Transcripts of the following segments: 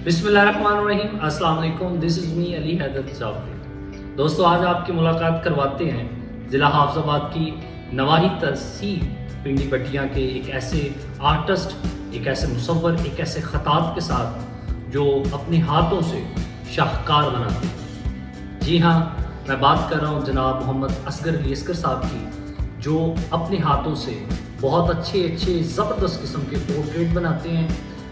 बिस्मिल्लाहिर्रहमानिर्रहीम। अस्सलाम वालेकुम। This is me Ali Haider Jafri. दोस्तों, आज आपकी मुलाकात करवाते हैं ज़िला हाफिज़ाबाद की नवाही तहसील पिंडी बटिया के एक ऐसे आर्टिस्ट, एक ऐसे मुसव्वर, एक ऐसे ख़तात के साथ जो अपने हाथों से शाहकार बनाते हैं। जी हाँ, मैं बात कर रहा हूँ जनाब मोहम्मद असगर अली असगर साहब की, जो अपने हाथों से बहुत अच्छे ज़बरदस्त किस्म के पोर्ट्रेट बनाते हैं।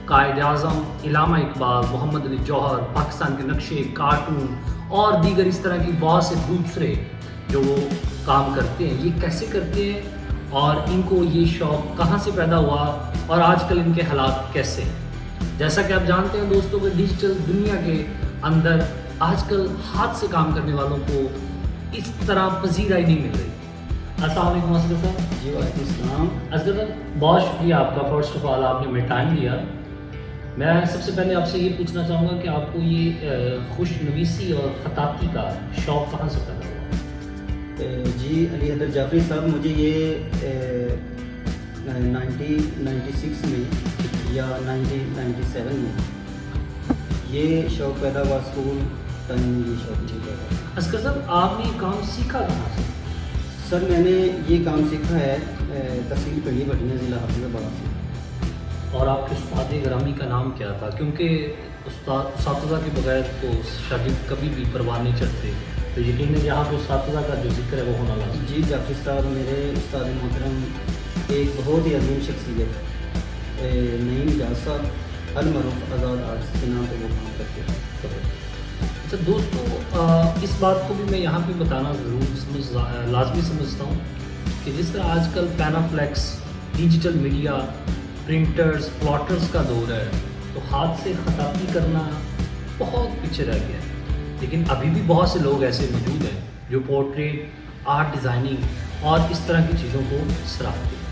कायद आज़म, इलामा इकबाल, मोहम्मद अली जौहर, पाकिस्तान के नक्शे, कार्टून और दीगर इस तरह की बहुत से दूसरे जो वो काम करते हैं। ये कैसे करते हैं और इनको ये शौक़ कहाँ से पैदा हुआ और आजकल इनके हालात कैसे हैं। जैसा कि आप जानते हैं दोस्तों कि डिजिटल दुनिया के अंदर आजकल हाथ से काम करने वालों को इस तरह पजीराई नहीं मिल रही। अस्सलाम वालेकुम असगर साहब। जी वालेकुम सलाम। असगर साहब, बहुत शुक्रिया आपका, फर्स्ट ऑफ ऑल आपने हमें टाइम दिया। मैं सबसे पहले आपसे ये पूछना चाहूँगा कि आपको ये खुशनवीसी और ख़ताती का शौक़ कहाँ से पैदा हुआ? जी अली हैदर जाफरी साहब, मुझे ये 1996 में या 1997 में ये शौक़ पैदा हुआ। स्कूल टाइम ये शौक़ मुझे पैदा हुआ। असगर साहब, आपने ये काम सीखा कहाँ से? सर, मैंने ये काम सीखा है तहसील पिंडी बटिया ज़िला हाफिज़ाबाद से। और आपके उस्ताद ग्रामी का नाम क्या था? क्योंकि उस्ताद के बगैर तो शागिर्द कभी भी परवाह नहीं चढ़ते, तो यकीन है यहाँ पे उस्ताद का जो जिक्र है वो होना लाज़िम। जी जाफरी साहब, मेरे उस्ताद मोहतरम एक बहुत ही अजीम शख्सियत नईम मिजाज साहब अल-मरूफ आज़ाद आर्ट्स के नाम पर वो काम करते हैं। अच्छा दोस्तों, इस बात को भी मैं यहाँ पे बताना ज़रूर लाजमी समझता हूँ कि जिस तरह आजकल panaflex, digital media, printers, plotters का दौर है, तो हाथ से ख़ताती करना बहुत पीछे रह गया है। लेकिन अभी भी बहुत से लोग ऐसे मौजूद हैं जो पोर्ट्रेट, आर्ट डिज़ाइनिंग और इस तरह की चीज़ों को सराहते हैं।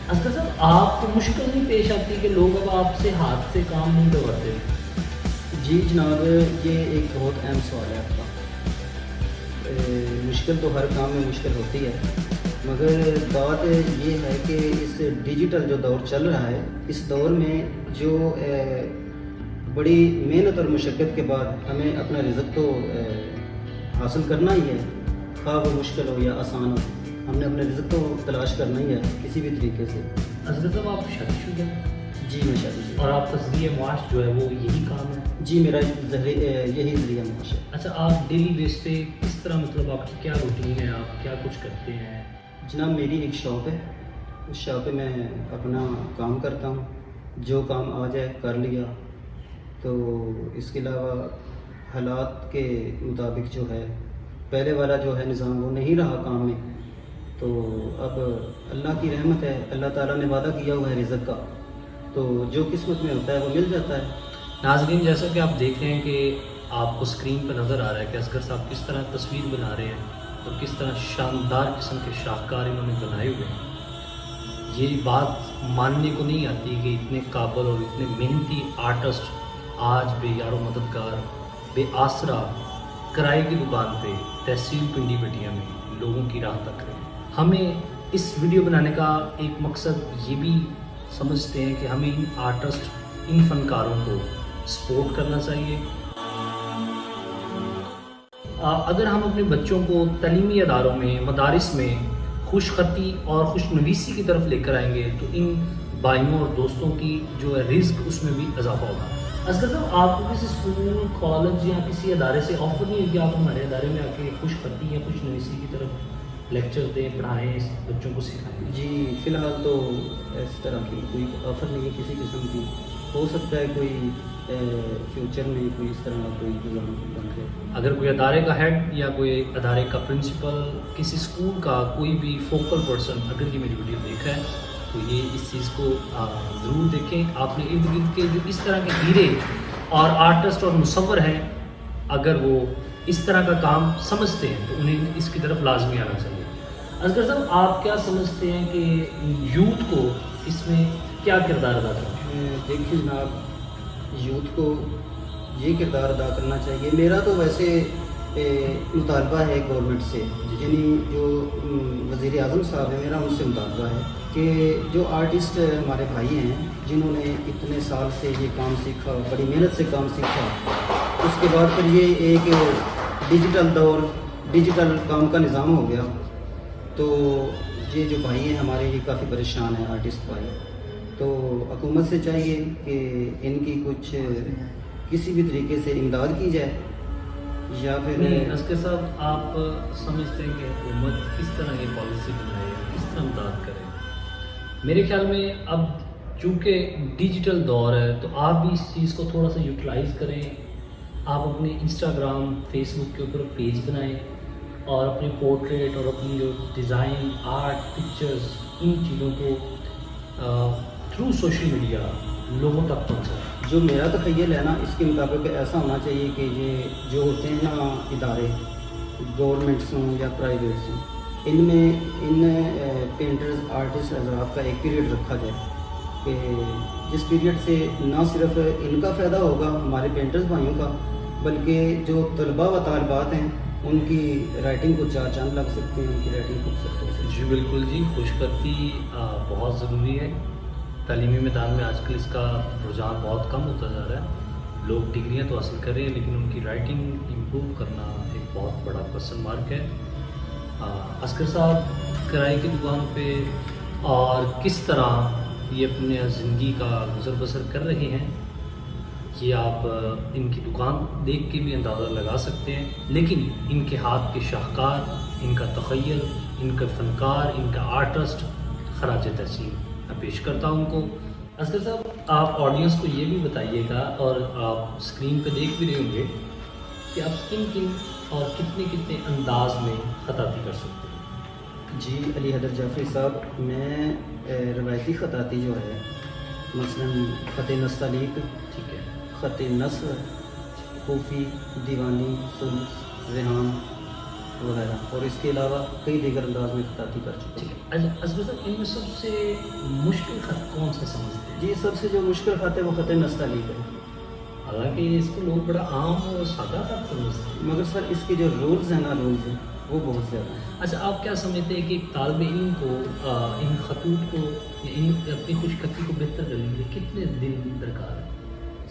असगर साहब, आपको मुश्किल नहीं पेश आती कि लोग अब आपसे हाथ से काम नहीं करवाते? जी जनाब, ये एक बहुत अहम सवाल है आपका। मुश्किल तो हर काम में मुश्किल होती है, मगर बात ये है कि इस डिजिटल जो दौर चल रहा है, इस दौर में जो बड़ी मेहनत और मशक्क़त के बाद हमें अपना रिज़्क़ तो हासिल करना ही है, खा वो मुश्किल हो या आसान हो, हमने अपना रिज़्क़ तो तलाश करना ही है किसी भी तरीके से। असगर साहब, आप शादीशुदा हैं? जी मैं शादीशुदा। और आपका ज़रिए मुआश जो है वो यही काम है? जी मेरा यही ज़रिया मुआश है। अच्छा, आप डेली बेस पे किस तरह, मतलब आपकी क्या रूटीन है, आप क्या कुछ करते हैं? जनाब, मेरी एक शॉप है, उस शॉप पे मैं अपना काम करता हूँ, जो काम आ जाए कर लिया। तो इसके अलावा हालात के मुताबिक जो है पहले वाला जो है निज़ाम वो नहीं रहा काम में, तो अब अल्लाह की रहमत है, अल्लाह ताला ने वादा किया हुआ है रिज़्क़ का, तो जो किस्मत में होता है वो मिल जाता है। नाज़रीन, जैसा कि आप देख रहे हैं कि आपको स्क्रीन पर नज़र आ रहा है कि असगर साहब किस तरह तस्वीर बना रहे हैं और किस तरह शानदार किस्म के शाहकार इन्होंने बनाए हुए हैं। ये बात मानने को नहीं आती कि इतने काबिल और इतने मेहनती आर्टिस्ट आज बेयारो मददगार, बेआसरा, किराए की दुकान पे तहसील पिंडी बटिया में लोगों की राह तक रहे हैं। हमें इस वीडियो बनाने का एक मकसद ये भी समझते हैं कि हमें इन आर्टिस्ट, इन फनकारों को सपोर्ट करना चाहिए। अगर हम अपने बच्चों को तलीमी अदारों में, मदारिस में खुशखती और खुशनवीसी की तरफ लेकर आएंगे तो इन भाइयों और दोस्तों की जो है रिज़्क उसमें भी इजाफा होगा। असगर साहब, आपको किसी स्कूल, कॉलेज या किसी अदारे से ऑफ़र नहीं है कि आप हमारे अदारे में आके खुशखती या खुशनवीसी की तरफ लेक्चर दें, पढ़ाएँ, बच्चों को सिखाएँ? जी फ़िलहाल तो इस तरह की कोई ऑफ़र नहीं है किसी किस्म की। हो सकता है कोई फ्यूचर में कोई इस तरह का कोई निज़ाम बन जाए। अगर कोई अदारे का हेड या कोई अदारे का प्रिंसिपल, किसी स्कूल का कोई भी फोकल पर्सन अगर ये मेरी वीडियो देखा है तो ये इस चीज़ को ज़रूर देखें। आपने इर्द गिर्द के जो इस तरह के हीरे और आर्टिस्ट और मुसव्वर हैं, अगर वो इस तरह का काम समझते हैं तो उन्हें इसकी तरफ लाजमी आना चाहिए। असगर साहब, आप क्या समझते हैं कि यूथ को इसमें क्या किरदार अदा करना है? देखिए जनाब, यूथ को ये किरदार अदा करना चाहिए। मेरा तो वैसे مطالبہ ہے گورنمنٹ سے، یعنی جو وزیر اعظم صاحب ہیں، میرا ان سے مطالبہ ہے کہ جو آرٹسٹ ہمارے بھائی ہیں جنہوں نے اتنے سال سے یہ کام سیکھا، بڑی محنت سے کام سیکھا، اس کے بعد پھر یہ ایک ڈیجیٹل دور، ڈیجیٹل کام کا نظام ہو گیا، تو یہ جو بھائی ہیں ہمارے یہ کافی پریشان ہیں آرٹسٹ بھائی، تو حکومت سے چاہیے کہ ان کی کچھ کسی بھی طریقے سے امداد کی جائے، یا پھر نہیں اصغر صاحب، آپ سمجھتے ہیں کہ حکومت کس طرح یہ پالیسی بنائے، کس طرح امداد کرے؟ میرے خیال میں اب چونکہ ڈیجیٹل دور ہے تو آپ بھی اس چیز کو تھوڑا سا یوٹیلائز کریں، آپ اپنے انسٹاگرام، فیس بک کے اوپر پیج بنائیں اور اپنے پورٹریٹ اور اپنی جو ڈیزائن، آرٹ، پکچرز، ان چیزوں کو تھرو سوشل میڈیا لوگوں تک پہنچائیں۔ جو میرا تخیل ہے نا، اس کے مطابق ایسا ہونا چاہیے کہ یہ جو ہوتے ہیں نا ادارے، گورنمنٹس ہوں یا پرائیویٹس ہوں، ان میں ان پینٹرز، آرٹسٹ حضرات کا ایک پیریڈ رکھا جائے کہ جس پیریڈ سے نہ صرف ان کا فائدہ ہوگا، ہمارے پینٹرز بھائیوں کا، بلکہ جو طلباء و طالبات ہیں ان کی رائٹنگ کو چار چاند لگ سکتے ہیں، ان کی رائٹنگ خوبصورت ہو سکتی ہے۔ جی بالکل جی، خوشخطی بہت ضروری ہے۔ تعلیمی میدان میں آج کل اس کا رجحان بہت کم ہوتا جا رہا ہے، لوگ ڈگریاں تو حاصل کر رہے ہیں لیکن ان کی رائٹنگ امپروو کرنا ایک بہت بڑا کوسچن مارک ہے۔ اصغر صاحب کرائے کی دکان پہ اور کس طرح یہ اپنے زندگی کا گزر بسر کر رہے ہیں یہ آپ ان کی دکان دیکھ کے بھی اندازہ لگا سکتے ہیں، لیکن ان کے ہاتھ کے شاہکار، ان کا تخیل، ان کا فنکار، ان کا آرٹسٹ خراج تحسین میں پیش کرتا ہوں ان کو۔ اصغر صاحب، آپ آڈینس کو یہ بھی بتائیے گا اور آپ اسکرین پہ دیکھ بھی رہے ہوں گے کہ آپ کن کن اور کتنے کتنے انداز میں خطاطی کر سکتے ہیں۔ جی علی حیدر جعفری صاحب، میں روایتی خطاطی جو ہے، مثلا خط نستعلیق، ٹھیک ہے، خط نثر، کوفی، دیوانی، سلس، ریحان وغیرہ، اور اس کے علاوہ کئی دیگر انداز میں خطاطی کر چکا ٹھیک ہوں۔ ہے۔ اصغر صاحب، ان میں سب سے مشکل خط کون سا سمجھتے ہیں؟ جی سب سے جو مشکل خط ہے وہ خط نستعلیق ہے، حالانکہ اس کو لوگ بڑا عام اور سادہ خط سمجھتے ہیں۔ مگر سر اس کے جو رولز ہیں نا، رولز ہیں وہ بہت زیادہ ہیں۔ اچھا، آپ کیا سمجھتے ہیں کہ ایک طالب علم کو ان خطوط کو یا ان اپنی خوشخطی کو بہتر کرنے کے لیے کتنے دن درکار ہے؟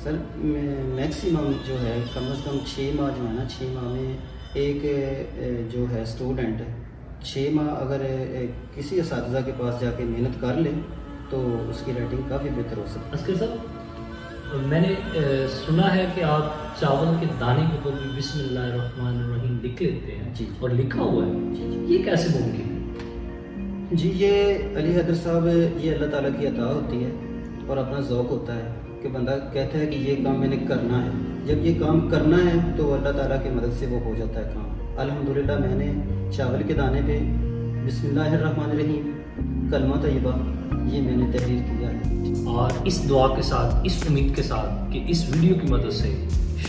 سر میکسیمم جو ہے کم از کم 6 ماہ جو ہے نا، 6 ماہ میں ایک جو ہے اسٹوڈنٹ 6 ماہ اگر کسی اساتذہ کے پاس جا کے محنت کر لے تو اس کی رائٹنگ کافی بہتر ہو سکتی ہے۔ اصغر صاحب، میں نے سنا ہے کہ آپ چاول کے دانے کے اوپر بھی بسم اللہ الرحمن الرحیم لکھ لیتے ہیں جی اور لکھا ہوا ہے، جی یہ کیسے ممکن ہے؟ جی یہ علی حیدر صاحب، یہ اللہ تعالیٰ کی عطا ہوتی ہے اور اپنا ذوق ہوتا ہے کہ بندہ کہتا ہے کہ یہ کام میں نے کرنا ہے، جب یہ کام کرنا ہے تو اللہ تعالیٰ کی مدد سے وہ ہو جاتا ہے کام۔ الحمدللہ میں نے چاول کے دانے پہ بسم اللہ الرحمن الرحیم کلمہ طیبہ یہ میں نے تحریر کیا ہے۔ اور اس دعا کے ساتھ، اس امید کے ساتھ کہ اس ویڈیو کی مدد سے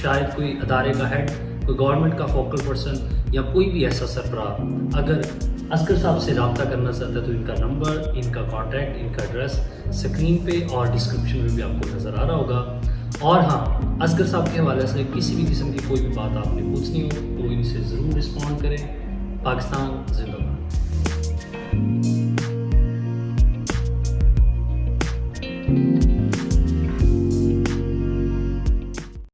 شاید کوئی ادارے کا ہیڈ، کوئی گورنمنٹ کا فوکل پرسن یا کوئی بھی ایسا سربراہ اگر اصغر صاحب سے رابطہ کرنا چاہتا ہے تو ان کا نمبر، ان کا کانٹیکٹ، ان کا ایڈریس اسکرین پہ اور ڈسکرپشن میں بھی آپ کو نظر آ رہا ہوگا۔ اور ہاں، اصغر صاحب کے حوالے سے کسی بھی قسم کی کوئی بھی بات آپ نے پوچھنی ہو تو ان سے ضرور رسپونڈ کریں۔ پاکستان زندہ باد۔